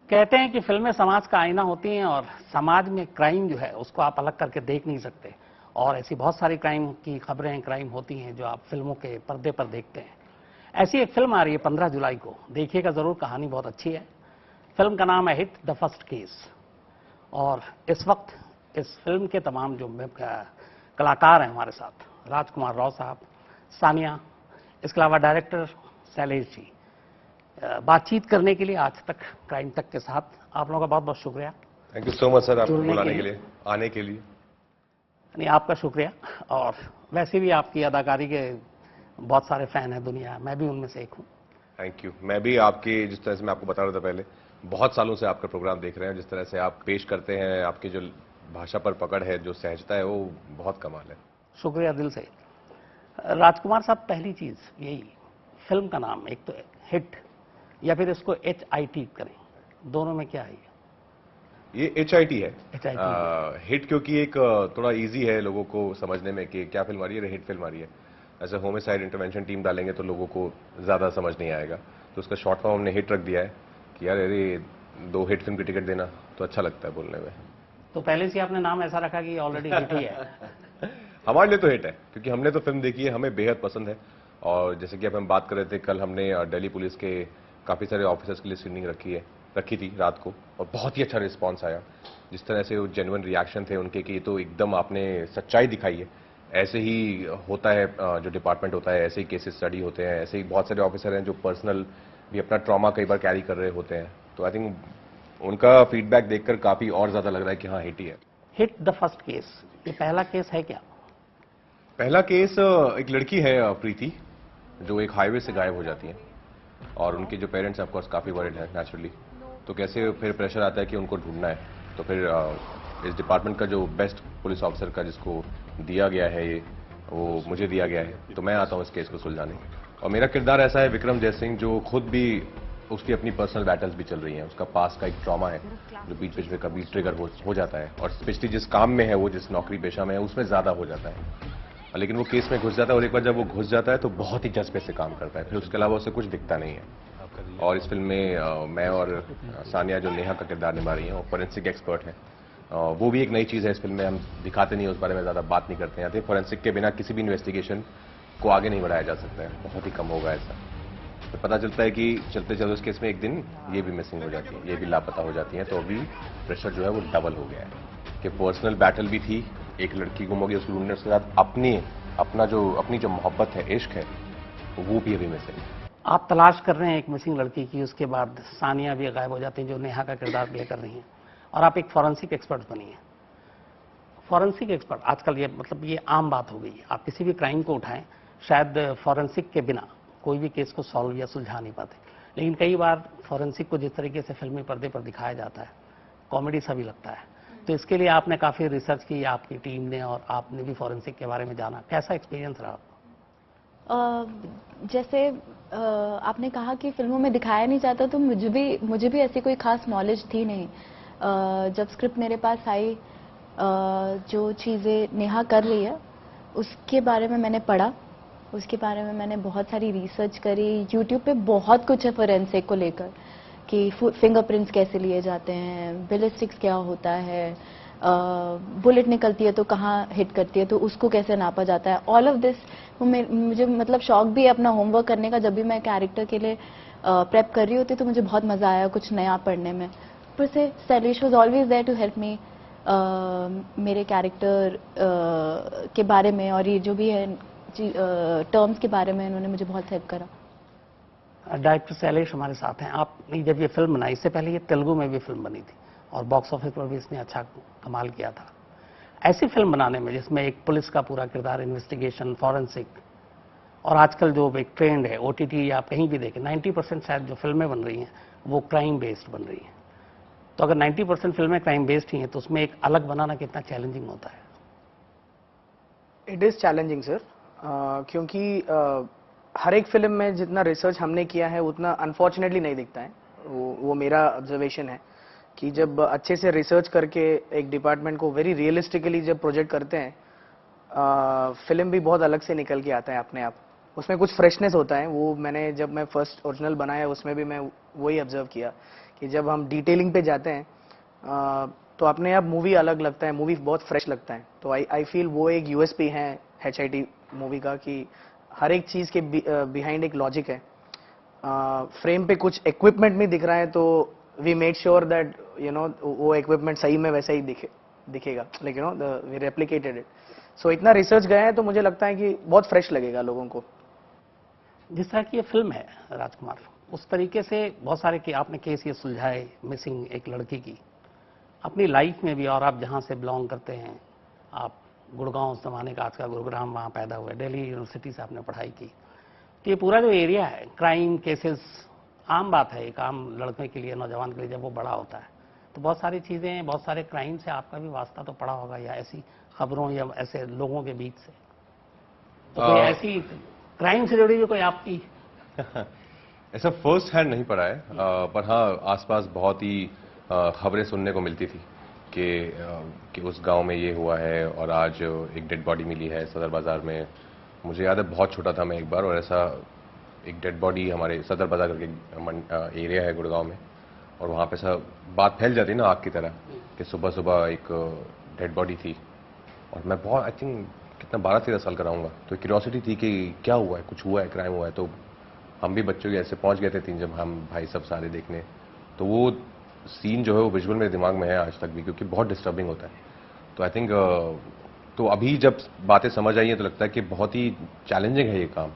कहते हैं कि फिल्में समाज का आईना होती हैं और समाज में क्राइम जो है उसको आप अलग करके देख नहीं सकते, और ऐसी बहुत सारी क्राइम की खबरें, क्राइम होती हैं जो आप फिल्मों के पर्दे पर देखते हैं। ऐसी एक फिल्म आ रही है 15 जुलाई को, देखिएगा जरूर, कहानी बहुत अच्छी है। फिल्म का नाम है हिट द फर्स्ट केस। और इस वक्त इस फिल्म के तमाम जो कलाकार हैं हमारे साथ, राजकुमार राव साहब, सानिया, इसके अलावा डायरेक्टर शैलेश जी, बातचीत करने के लिए आज तक क्राइम तक के साथ आप लोगों का बहुत बहुत शुक्रिया। Thank you so much sir, आपको बुलाने के लिए, आने के लिए। नहीं, आपका शुक्रिया। और वैसे भी आपकी अदाकारी के बहुत सारे फैन हैं दुनिया, मैं भी उनमें से एक हूँ। Thank you. मैं भी आपकी, जिस तरह से मैं आपको बता रहा था पहले, बहुत सालों से आपका प्रोग्राम देख रहे हैं। जिस तरह से आप पेश करते हैं, आपकी जो भाषा पर पकड़ है, जो सहजता है, वो बहुत कमाल है। शुक्रिया दिल से। राजकुमार साहब, पहली चीज यही, फिल्म का नाम एक तो हिट या फिर इसको HIT करें, दोनों में क्या है? ये HIT है। HIT हिट क्योंकि एक थोड़ा इजी है लोगों को समझने में कि क्या फिल्म आ रही है, हिट फिल्म आ रही है। ऐसे होमिसाइड इंटरवेंशन टीम डालेंगे तो लोगों को ज्यादा समझ नहीं आएगा, तो उसका शॉर्ट फॉर्म हमने हिट रख दिया है कि यार अरे 2 हिट फिल्म की टिकट देना तो अच्छा लगता है बोलने में। तो पहले से आपने नाम ऐसा रखा कि ऑलरेडी हिट ही है। हमारे लिए तो हिट है क्योंकि हमने तो फिल्म देखी है, हमें बेहद पसंद है। और जैसे कि अब हम बात कर रहे थे, कल हमने दिल्ली पुलिस के काफी सारे ऑफिसर्स के लिए स्क्रीनिंग रखी थी रात को, और बहुत ही अच्छा रिस्पांस आया। जिस तरह से वो जेन्युइन रिएक्शन थे उनके कि ये तो एकदम आपने सच्चाई दिखाई है। ऐसे ही होता है, जो डिपार्टमेंट होता है, ऐसे ही केसेस स्टडी होते हैं। ऐसे ही बहुत सारे ऑफिसर हैं जो पर्सनल भी अपना ट्रॉमा कई बार कैरी कर रहे होते हैं। तो आई थिंक उनका फीडबैक देखकर काफी और ज्यादा लग रहा है कि हाँ हिट ही है। हिट द फर्स्ट केस, ये पहला केस है क्या? पहला केस एक लड़की है प्रीति, जो एक हाईवे से गायब हो जाती है, और उनके जो पेरेंट्स हैं ऑफकोर्स काफी वरिड हैं नेचुरली। तो कैसे फिर प्रेशर आता है कि उनको ढूंढना है, तो फिर इस डिपार्टमेंट का जो बेस्ट पुलिस ऑफिसर का जिसको दिया गया है ये, वो मुझे दिया गया है, तो मैं आता हूँ इस केस को सुलझाने। और मेरा किरदार ऐसा है विक्रम जयसिंह, जो खुद भी, उसकी अपनी पर्सनल बैटल्स भी चल रही हैं। उसका पास का एक ट्रॉमा है जो बीच बीच में कभी ट्रिगर हो जाता है, और स्पेशली जिस काम में है वो, जिस नौकरी पेशा में है, उसमें ज्यादा हो जाता है। लेकिन वो केस में घुस जाता है, और एक बार जब वो घुस जाता है तो बहुत ही जज्बे से काम करता है, फिर उसके अलावा उसे कुछ दिखता नहीं है। और इस फिल्म में मैं और सानिया, जो नेहा का किरदार निभा रही हैं, वो फोरेंसिक एक्सपर्ट हैं। वो भी एक नई चीज़ है इस फिल्म में, हम दिखाते नहीं, उस बारे में ज़्यादा बात नहीं करते हैं। फोरेंसिक के बिना किसी भी इन्वेस्टिगेशन को आगे नहीं बढ़ाया जा सकता है, बहुत ही कम होगा ऐसा। तो पता चलता है कि चलते चलते उस केस में एक दिन ये भी मिसिंग हो जाती है, ये भी लापता हो जाती हैं। तो अभी प्रेशर जो है वो डबल हो गया है कि पर्सनल बैटल भी थी, एक लड़की गुम हो गई, उसको ढूंढने, उसके साथ अपनी जो मोहब्बत है, इश्क है, वो भी अभी मिसिंग है। आप तलाश कर रहे हैं एक मिसिंग लड़की की, उसके बाद सानिया भी गायब हो जाती हैं जो नेहा का किरदार प्ले कर रही हैं, और आप एक फॉरेंसिक एक्सपर्ट बनी है। फॉरेंसिक एक्सपर्ट आजकल ये मतलब ये आम बात हो गई है, आप किसी भी क्राइम को उठाएं, शायद फॉरेंसिक के बिना कोई भी केस को सॉल्व या सुलझा नहीं पाते। लेकिन कई बार फॉरेंसिक को जिस तरीके से फिल्मी पर्दे पर दिखाया जाता है, कॉमेडी सा भी लगता है। तो इसके लिए आपने काफी रिसर्च की, आपकी टीम ने, और आपने भी फॉरेंसिक के बारे में जाना, कैसा एक्सपीरियंस रहा आपको? जैसे आपने कहा कि फिल्मों में दिखाया नहीं जाता, तो मुझे भी ऐसी कोई खास नॉलेज थी नहीं। जब स्क्रिप्ट मेरे पास आई, जो चीज़ें नेहा कर रही है उसके बारे में मैंने पढ़ा, उसके बारे में मैंने बहुत सारी रिसर्च करी। यूट्यूब पे बहुत कुछ है फोरेंसिक को लेकर, कि फिंगरप्रिंट्स कैसे लिए जाते हैं, बैलिस्टिक्स क्या होता है, बुलेट निकलती है तो कहाँ हिट करती है, तो उसको कैसे नापा जाता है। ऑल ऑफ दिस मुझे मतलब शौक भी है अपना होमवर्क करने का। जब भी मैं कैरेक्टर के लिए प्रेप कर रही होती तो मुझे बहुत मजा आया कुछ नया पढ़ने में। फिर से Shailesh was always there to help me मेरे कैरेक्टर के बारे में, और ये जो भी है टर्म्स के बारे में इन्होंने मुझे बहुत हेल्प करा। डायरेक्टर शैलेश हमारे साथ हैं। आपने जब ये फिल्म बनाई, इससे पहले ये तेलुगु में भी फिल्म बनी थी और बॉक्स ऑफिस पर भी इसने अच्छा कमाल किया था। ऐसी फिल्म बनाने में जिसमें एक पुलिस का पूरा किरदार, इन्वेस्टिगेशन, फॉरेंसिक, और आजकल जो एक ट्रेंड है OTT या आप कहीं भी देखें, 90% शायद जो फिल्में बन रही हैं वो क्राइम बेस्ड बन रही हैं। तो अगर 90% फिल्में क्राइम बेस्ड ही हैं तो उसमें एक अलग बनाना कितना चैलेंजिंग होता है? इट इज़ चैलेंजिंग सर, क्योंकि हर एक फिल्म में जितना रिसर्च हमने किया है उतना अनफॉर्चुनेटली नहीं दिखता है। वो मेरा ऑब्जर्वेशन है कि जब अच्छे से रिसर्च करके एक डिपार्टमेंट को वेरी रियलिस्टिकली जब प्रोजेक्ट करते हैं, फिल्म भी बहुत अलग से निकल के आता है अपने आप। उसमें कुछ फ्रेशनेस होता है। वो जब मैं फर्स्ट ओरिजिनल बनाया उसमें भी मैं वही ऑब्जर्व किया कि जब हम डिटेलिंग पे जाते हैं तो अपने आप मूवी अलग लगता है, मूवी बहुत फ्रेश लगता है। तो आई फील वो एक यूएसपी है HIT मूवी का कि हर एक चीज के बिहाइंड एक लॉजिक है। फ्रेम पे कुछ इक्विपमेंट नहीं दिख रहा है तो वी मेड श्योर दैट वो इक्विपमेंट सही में वैसा ही दिखेगा, लाइक वी रेप्लिकेटेड इट। सो इतना रिसर्च गया है तो मुझे लगता है कि बहुत फ्रेश लगेगा लोगों को। जिस तरह की ये फिल्म है राजकुमार, उस तरीके से बहुत सारे कि आपने केस ये सुलझाए मिसिंग एक लड़की की अपनी लाइफ में भी, और आप जहाँ से बिलोंग करते हैं, आप गुड़गांव उस जमाने का, आज का गुरुग्राम वहाँ पैदा हुए, दिल्ली यूनिवर्सिटी से आपने पढ़ाई की, तो ये पूरा जो एरिया है क्राइम केसेस आम बात है एक आम लड़के के लिए, नौजवान के लिए जब वो बड़ा होता है तो बहुत सारी चीज़ें, बहुत सारे क्राइम से आपका भी वास्ता तो पड़ा होगा, या ऐसी खबरों या ऐसे लोगों के बीच से, तो कोई ऐसी क्राइम से जुड़ी हुई कोई आपकी ऐसा फर्स्ट हैंड नहीं पड़ा है, पर हाँ आसपास बहुत ही खबरें सुनने को मिलती थी कि उस गांव में ये हुआ है और आज एक डेड बॉडी मिली है सदर बाजार में। मुझे याद है बहुत छोटा था मैं एक बार, और ऐसा एक डेड बॉडी हमारे सदर बाजार करके एरिया है गुड़गांव में, और वहाँ पे सब बात फैल जाती ना आग की तरह कि सुबह सुबह एक डेड बॉडी थी। और मैं बहुत आई थिंक कितना 12-13 साल का रहूँगा, तो क्यूरियोसिटी थी कि क्या हुआ है, कुछ हुआ है, क्राइम हुआ है। तो हम भी बच्चों के ऐसे पहुँच गए थे 3 जब हम भाई सब सारे देखने, तो वो सीन जो है वो विजुअल मेरे दिमाग में है आज तक भी, क्योंकि बहुत डिस्टर्बिंग होता है। तो आई थिंक तो अभी जब बातें समझ आई हैं तो लगता है कि बहुत ही चैलेंजिंग है ये काम।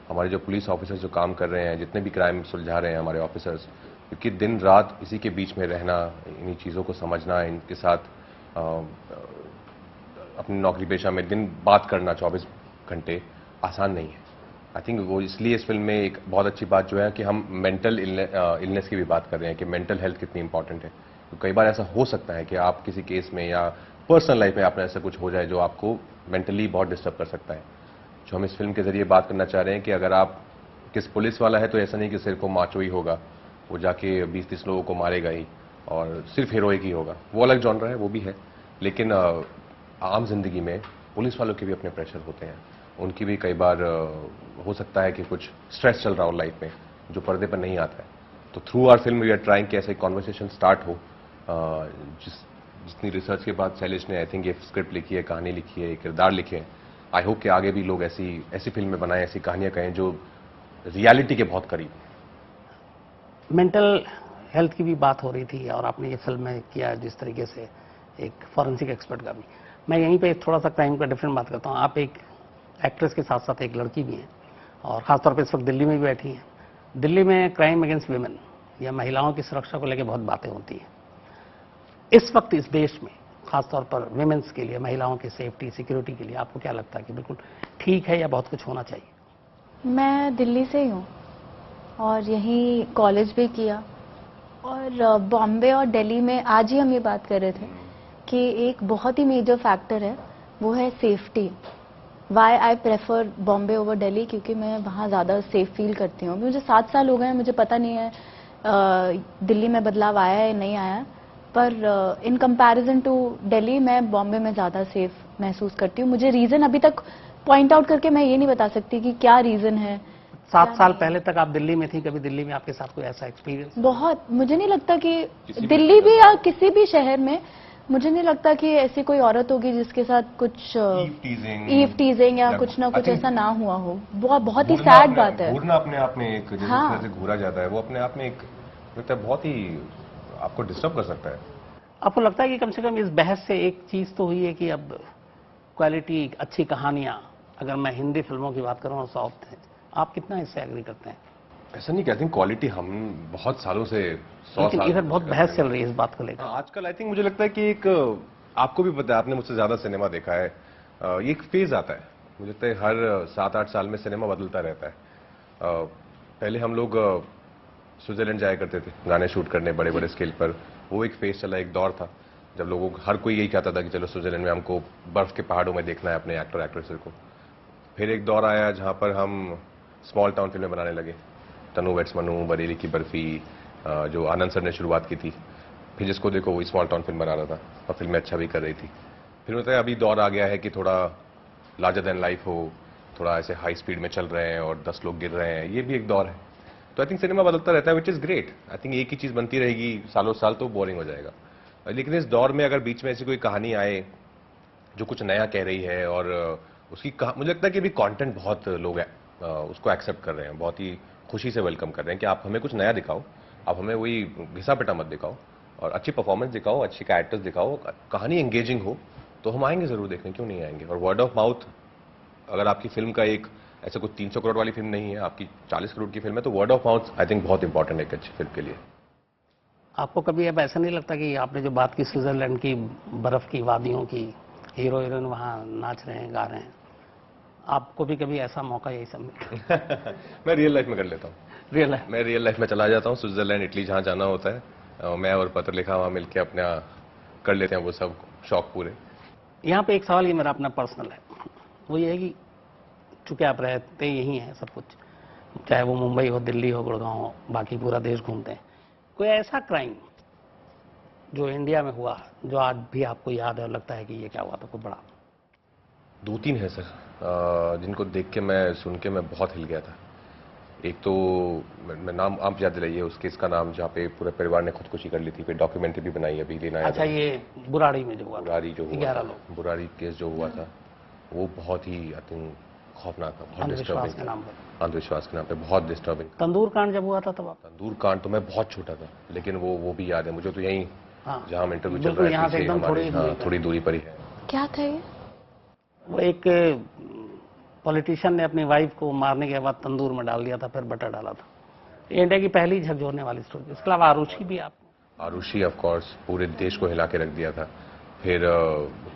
हमारे जो पुलिस ऑफिसर्स जो काम कर रहे हैं, जितने भी क्राइम सुलझा रहे हैं हमारे ऑफिसर्स, क्योंकि दिन रात इसी के बीच में रहना, इन्हीं चीज़ों को समझना, इनके साथ अपनी नौकरी पेशा में दिन बात करना 24 घंटे आसान नहीं है। आई थिंक वो इसलिए इस फिल्म में एक बहुत अच्छी बात जो है कि हम मेंटल इलनेस की भी बात कर रहे हैं कि मेंटल हेल्थ कितनी इंपॉर्टेंट है। तो कई बार ऐसा हो सकता है कि आप किसी केस में या पर्सनल लाइफ में आपने ऐसा कुछ हो जाए जो आपको मेंटली बहुत डिस्टर्ब कर सकता है। जो हम इस फिल्म के जरिए बात करना चाह रहे हैं कि अगर आप किस पुलिस वाला है तो ऐसा नहीं कि सिर्फ वो माचो ही होगा, वो जाके 20-30 लोगों को मारेगा ही और सिर्फ हीरोइक ही होगा, वो अलग जॉनर है, वो भी है। लेकिन आम जिंदगी में पुलिस वालों के भी अपने प्रेशर होते हैं, उनकी भी कई बार हो सकता है कि कुछ स्ट्रेस चल रहा हो लाइफ में जो पर्दे पर नहीं आता है। तो through our film we are trying कि ऐसे कॉन्वर्सेशन स्टार्ट हो। जितनी रिसर्च के बाद शैलेश ने आई थिंक ये स्क्रिप्ट लिखी है, कहानी लिखी है, किरदार लिखे हैं, आई होप कि आगे भी लोग ऐसी फिल्में बनाएं, ऐसी कहानियां कहें जो रियलिटी के बहुत करीब। मेंटल हेल्थ की भी बात हो रही थी और आपने ये फिल्म में किया जिस तरीके से एक फॉरेंसिक एक्सपर्ट का भी। मैं यहीं पे थोड़ा सा क्राइम का डिफरेंट बात करता हूँ। आप एक एक्ट्रेस के साथ साथ एक लड़की भी हैं और खासतौर पे इस वक्त दिल्ली में भी बैठी हैं। दिल्ली में क्राइम अगेंस्ट वुमेन या महिलाओं की सुरक्षा को लेकर बहुत बातें होती हैं। इस वक्त इस देश में खासतौर पर वुमेन्स के लिए, महिलाओं की सेफ्टी सिक्योरिटी के लिए आपको क्या लगता है कि बिल्कुल ठीक है या बहुत कुछ होना चाहिए? मैं दिल्ली से ही हूँ और यहीं कॉलेज भी किया, और बॉम्बे और दिल्ली में आज ही हम ये बात कर रहे थे कि एक बहुत ही मेजर फैक्टर है, वो है safety. Why I prefer Bombay over Delhi, क्योंकि मैं वहाँ ज़्यादा सेफ फील करती हूँ। मुझे 7 साल हो गए हैं, मुझे पता नहीं है दिल्ली में बदलाव आया है या नहीं आया, पर इन कंपैरिजन टू दिल्ली मैं बॉम्बे में ज़्यादा सेफ महसूस करती हूँ। मुझे रीज़न अभी तक पॉइंट आउट करके मैं ये नहीं बता सकती कि क्या रीज़न है। 7 साल पहले तक आप दिल्ली में थी, कभी दिल्ली में आपके साथ कोई ऐसा एक्सपीरियंस? बहुत, मुझे नहीं लगता कि दिल्ली भी या किसी भी शहर में, मुझे नहीं लगता कि ऐसी कोई औरत होगी जिसके साथ कुछ ईव टीजिंग या कुछ ना कुछ ऐसा ना हुआ हो। बहुत ही सैड बात है। घूरना अपने आप में एक जिस तरह से घूरा जाता है वो अपने आप में एक लगता है बहुत ही आपको डिस्टर्ब कर सकता है। आपको लगता है कि कम से कम इस बहस से एक चीज तो हुई है कि अब क्वालिटी अच्छी कहानियां, अगर मैं हिंदी फिल्मों की बात करूं और साउथ है, आप कितना इससे एग्री करते हैं? ऐसा नहीं कहते, क्वालिटी हम बहुत सालों से 100 साल इधर बहुत बहस चल रही है इस बात को लेकर आजकल। आई थिंक मुझे लगता है कि एक आपको भी पता है, आपने मुझसे ज्यादा सिनेमा देखा है, ये एक फेज आता है। मुझे लगता है हर 7-8 साल में सिनेमा बदलता रहता है। पहले हम लोग स्विट्जरलैंड जाया करते थे गाने शूट करने बड़े बड़े स्केल पर, वो एक फेज चला, एक दौर था जब लोगों हर कोई यही कहता था कि चलो स्विट्जरलैंड में हमको बर्फ के पहाड़ों में देखना है अपने एक्टर एक्ट्रेसेस को। फिर एक दौर आया जहां पर हम स्मॉल टाउन फिल्में बनाने लगे, तनु वेट्स मनु, बरेली की बर्फी, जो आनंद सर ने शुरुआत की थी। फिर जिसको देखो वही स्मॉल टाउन फिल्म बना रहा था और फिल्में अच्छा भी कर रही थी। फिर मतलब अभी दौर आ गया है कि थोड़ा लार्जर देन लाइफ हो, थोड़ा ऐसे हाई स्पीड में चल रहे हैं और 10 लोग गिर रहे हैं, ये भी एक दौर है। तो आई थिंक सिनेमा बदलता रहता है, which is great. I think एक ही चीज बनती रहेगी सालों साल तो बोरिंग हो जाएगा। लेकिन इस दौर में अगर बीच में ऐसी कोई कहानी आए जो कुछ नया कह रही है और मुझे लगता है कि अभी कंटेंट बहुत लोग उसको एक्सेप्ट कर रहे हैं, बहुत ही खुशी से वेलकम कर रहे हैं कि आप हमें कुछ नया दिखाओ, आप हमें वही घिसा पिटा मत दिखाओ, और अच्छी परफॉर्मेंस दिखाओ, अच्छी कैरेक्टर्स दिखाओ, कहानी एंगेजिंग हो, तो हम आएंगे जरूर देखने, क्यों नहीं आएंगे। और वर्ड ऑफ माउथ, अगर आपकी फिल्म का एक ऐसा कुछ 300 करोड़ वाली फिल्म नहीं है, आपकी 40 करोड़ की फिल्म है, तो word of mouth I think बहुत इंपॉर्टेंट है एक अच्छी फिल्म के लिए। आपको कभी अब ऐसा नहीं लगता कि आपने जो बात की स्विट्जरलैंड की बर्फ की वादियों की, हीरो हीरोइन वहाँ नाच रहे हैं, गा रहे हैं, आपको भी कभी ऐसा मौका यही सब मैं रियल लाइफ में कर लेता हूँ। Real life? मैं रियल लाइफ में चला जाता हूँ, स्विट्जरलैंड, इटली, जहाँ जाना होता है, मैं और पत्र लिखा वहाँ मिलकर अपना कर लेते हैं वो सब शौक पूरे। यहाँ पे एक सवाल ये मेरा अपना पर्सनल है, वो ये है कि चूंकि आप रहते यही हैं सब कुछ, चाहे वो मुंबई हो, दिल्ली हो, गुड़गांव हो, बाकी पूरा देश घूमते हैं, कोई ऐसा क्राइम जो इंडिया में हुआ जो आज भी आपको याद है और लगता है कि ये क्या हुआ था, कुछ बड़ा? 2-3 है सर, जिनको देख के मैं सुन के मैं बहुत हिल गया था। एक तो मैं नाम आप याद दिलाइए उस केस का नाम, जहाँ पे पूरे परिवार ने खुदकुशी कर ली थी, फिर डॉक्यूमेंट्री भी बनाई अभी लेना आया। अच्छा, ये बुराड़ी में जो हुआ, बुराड़ी जो हुआ 11 लोग, बुराड़ी केस जो हुआ था, वो बहुत ही आई थिंक खौफनाक था, बहुत अंधविश्वास डिस्टर्बिंग के नाम पर। अंधविश्वास के नाम पे बहुत डिस्टर्बिंग। तंदूर कांड जब हुआ था तब आप? तंदूर कांड तो मैं बहुत छोटा था, लेकिन वो भी याद है मुझे, तो यहीं हाँ, जहाँ हम इंटरव्यू चल बिल्कुल रहा यहाँ है से पीछे एकदम हमारे, थोड़ी दूरी पर ही है। क्या था ये? वो एक पॉलिटिशियन ने अपनी वाइफ को मारने के बाद तंदूर में डाल दिया था, फिर बटर डाला था। इंडिया की पहली झकझोरने वाली स्टोरी। इसके अलावा आरुषि भी, आप? आरुषि ऑफ कोर्स पूरे देश को हिला के रख दिया था। फिर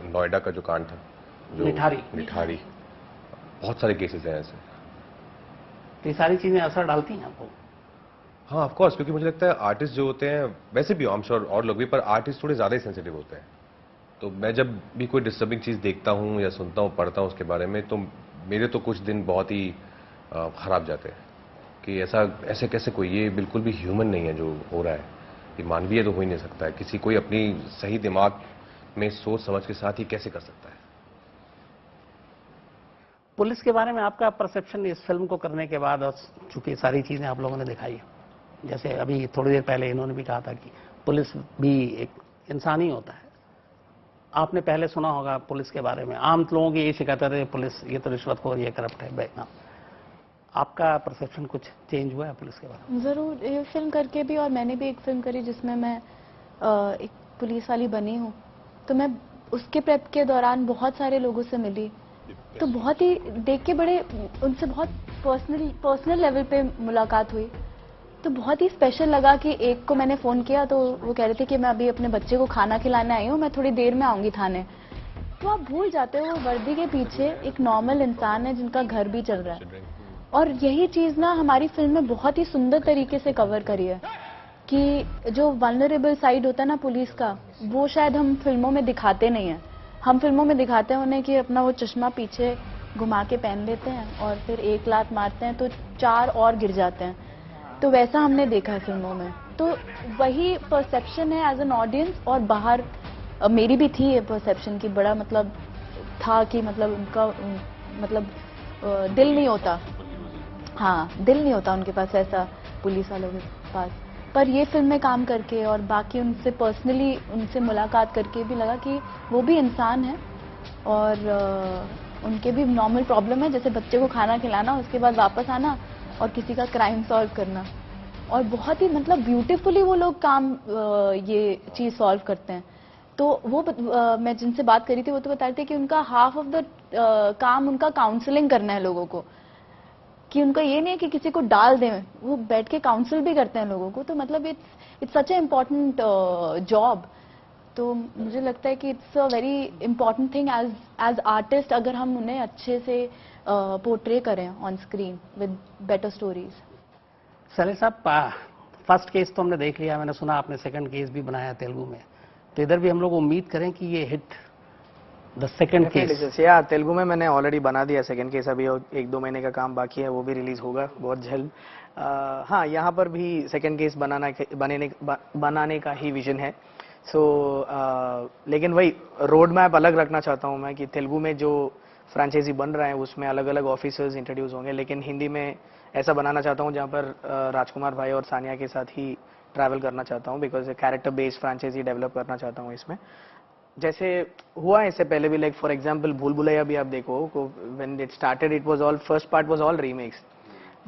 नोएडा का जो कांड था, जो निठारी, बहुत सारे केसेस हैं ऐसे। ये सारी चीजें असर डालती हैं आपको? हाँ ऑफ कोर्स, क्योंकि मुझे लगता है आर्टिस्ट जो होते हैं, वैसे भी आई एम श्योर और लोग भी, पर आर्टिस्ट थोड़े ज्यादा ही सेंसिटिव होते हैं। तो मैं जब भी कोई डिस्टर्बिंग चीज देखता हूँ या सुनता हूँ, पढ़ता हूँ उसके बारे में, तो मेरे तो कुछ दिन बहुत ही खराब जाते हैं कि ऐसे कैसे कोई, ये बिल्कुल भी ह्यूमन नहीं है जो हो रहा है, ये मानवीय तो हो ही नहीं सकता है। किसी कोई अपनी सही दिमाग में सोच समझ के साथ ही कैसे कर सकता है। पुलिस के बारे में आपका परसेप्शन इस फिल्म को करने के बाद, और चूंकि सारी चीजें आप लोगों ने दिखाई है, जैसे अभी थोड़ी देर पहले इन्होंने भी कहा था कि पुलिस भी एक इंसान ही होता है, आपने पहले सुना होगा पुलिस के बारे में, आम लोगों की ये शिकायत है पुलिस ये तो रिश्वतखोर, ये करप्ट है, बेईमान। आपका परसेप्शन कुछ चेंज हुआ है पुलिस के बारे में? जरूर, ये फिल्म करके भी, और मैंने भी एक फिल्म करी जिसमें मैं एक पुलिस वाली बनी हूँ, तो मैं उसके प्रेप के दौरान बहुत सारे लोगों से मिली, तो बहुत ही देख के बड़े उनसे बहुत पर्सनल लेवल पे मुलाकात हुई, तो बहुत ही स्पेशल लगा कि एक को मैंने फ़ोन किया तो वो कह रहे थे कि मैं अभी अपने बच्चे को खाना खिलाने आई हूँ, मैं थोड़ी देर में आऊँगी थाने। तो आप भूल जाते हो वर्दी के पीछे एक नॉर्मल इंसान है जिनका घर भी चल रहा है। और यही चीज़ ना हमारी फिल्म में बहुत ही सुंदर तरीके से कवर करी है कि जो वल्नरेबल साइड होता है ना पुलिस का, वो शायद हम फिल्मों में दिखाते नहीं हैं। हम फिल्मों में दिखाते हैं उन्हें कि अपना वो चश्मा पीछे घुमा के पहन लेते हैं और फिर एक लात मारते हैं तो 4 और गिर जाते हैं, तो वैसा हमने देखा है फिल्मों में। तो वही परसेप्शन है एज एन ऑडियंस, और बाहर मेरी भी थी ये परसेप्शन की, बड़ा मतलब था कि मतलब उनका मतलब दिल नहीं होता, हाँ दिल नहीं होता उनके पास ऐसा पुलिस वालों के पास। पर ये फिल्म में काम करके और बाकी उनसे पर्सनली उनसे मुलाकात करके भी लगा कि वो भी इंसान है और उनके भी नॉर्मल प्रॉब्लम है, जैसे बच्चे को खाना खिलाना, उसके बाद वापस आना और किसी का क्राइम सॉल्व करना। और बहुत ही मतलब ब्यूटीफुली वो लोग काम ये चीज़ सॉल्व करते हैं। तो वो मैं जिनसे बात करी थी वो तो बता रहे थे कि उनका हाफ ऑफ द काम उनका काउंसलिंग करना है लोगों को, कि उनका ये नहीं है कि किसी को डाल दें, वो बैठ के काउंसिल भी करते हैं लोगों को। तो मतलब it's such a important job. तो मुझे लगता है कि it's a very important thing as artist, अगर हम उन्हें अच्छे से पोर्ट्रे करें on screen with better stories. Salil साहब, फर्स्ट केस तो हमने देख लिया, मैंने सुना आपने सेकंड केस भी बनाया तेलुगु में, तो इधर भी हम लोग उम्मीद करें कि ये हिट द सेकंड केस। या तेलुगु में मैंने ऑलरेडी बना दिया सेकंड केस, अभी 1-2 महीने का काम बाकी है, वो भी रिलीज होगा बहुत जल्द। हाँ, यहाँ पर भी सेकंड केस बनाने का ही विजन है। लेकिन वही रोड मैप अलग रखना चाहता हूँ मैं, कि तेलुगु में जो फ्रेंचाइजी बन रहा है उसमें अलग अलग ऑफिसर्स इंट्रोड्यूस होंगे, लेकिन हिंदी में ऐसा बनाना चाहता हूँ जहाँ पर राजकुमार भाई और सानिया के साथ ही ट्रैवल करना चाहता हूँ, because character based franchise develop करना चाहता हूँ इसमें। जैसे हुआ है इससे पहले भी, लाइक फॉर एग्जांपल भूल भुलैया भी आप देखो, when it started it was all, first part was all remakes,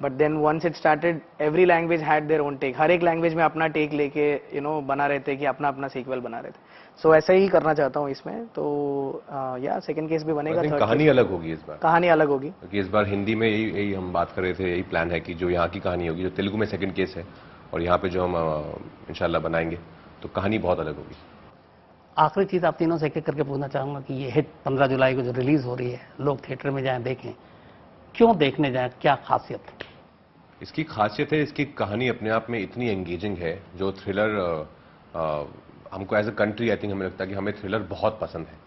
but then once it started every language had their own take, हर एक लैंग्वेज में अपना टेक लेके बना रहे थे कि अपना अपना सीक्वल बना रहे थे। सो ऐसा ही करना चाहता हूँ इसमें। तो या सेकंड केस भी बनेगा, थर्ड कहानी अलग होगी इस बार, कहानी अलग होगी क्योंकि इस बार हिंदी में यही हम बात कर रहे थे, यही प्लान है कि जो यहाँ की कहानी होगी, जो तेलुगु में सेकंड केस है और यहाँ पे जो हम इंशाल्लाह बनाएंगे, तो कहानी बहुत अलग होगी। आखिरी चीज आप तीनों से एक एक करके पूछना चाहूंगा कि ये हिट 15 जुलाई को जो रिलीज हो रही है, लोग थिएटर में जाएं देखें, क्यों देखने जाएं, क्या खासियत है? इसकी खासियत है, इसकी कहानी अपने आप में इतनी एंगेजिंग है। जो थ्रिलर हमको as a country I think हमें लगता है कि हमें थ्रिलर बहुत पसंद है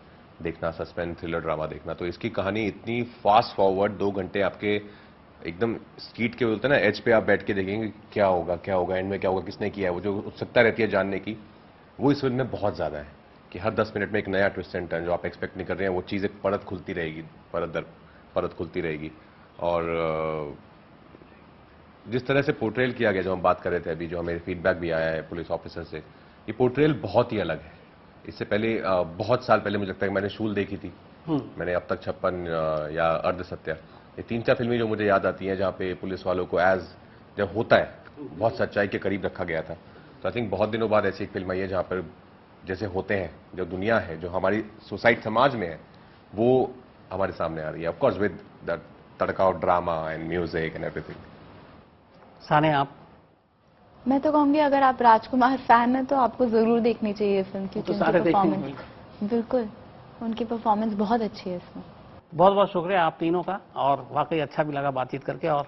देखना, सस्पेंस थ्रिलर ड्रामा देखना। तो इसकी कहानी इतनी फास्ट फॉरवर्ड, 2 घंटे आपके एकदम स्कीट के बोलते हैं ना, एज पे आप बैठ के देखेंगे क्या होगा एंड में क्या होगा, किसने किया है, वो जो उत्सुकता रहती है जानने की, वो इस फिल्म में बहुत ज्यादा है कि हर 10 मिनट में एक नया ट्विस्ट एंड टर्न जो आप एक्सपेक्ट नहीं कर रहे हैं, वो चीज़ एक परत खुलती रहेगी, परत दर परत खुलती रहेगी। और जिस तरह से पोर्ट्रेल किया गया, जो हम बात कर रहे थे अभी, जो हमें फीडबैक भी आया है पुलिस ऑफिसर से, ये पोर्ट्रेल बहुत ही अलग है। इससे पहले बहुत साल पहले मुझे लगता है कि मैंने शूल देखी थी, मैंने अब तक 56 या अर्ध सत्य, ये 3-4 फिल्में जो मुझे याद आती हैं जहाँ पे पुलिस वालों को एज जब होता है बहुत सच्चाई के करीब रखा गया था। तो आई थिंक बहुत दिनों बाद ऐसी एक फिल्म आई है जहाँ पर जैसे होते हैं, जो दुनिया है, जो हमारी सोसाइटी समाज में है, वो हमारे सामने आ रही है, ऑफकोर्स विद दैट तड़का और drama and music and everything. Sania, आप? मैं तो कहूंगी अगर आप राजकुमार फैन हैं तो आपको जरूर देखनी चाहिए ये फिल्म, क्योंकि तो सारे उनकी देखेंगे परफॉर्मेंस, बिल्कुल उनकी परफॉर्मेंस बहुत अच्छी है इसमें। बहुत बहुत शुक्रिया आप तीनों का, और वाकई अच्छा भी लगा बातचीत करके। और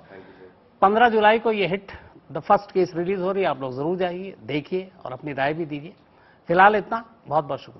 15 जुलाई को ये hit the first case release हो रही है, आप लोग जरूर जाइए, देखिए और अपनी राय भी दीजिए। फिलहाल इतना, बहुत बहुत शुक्रिया।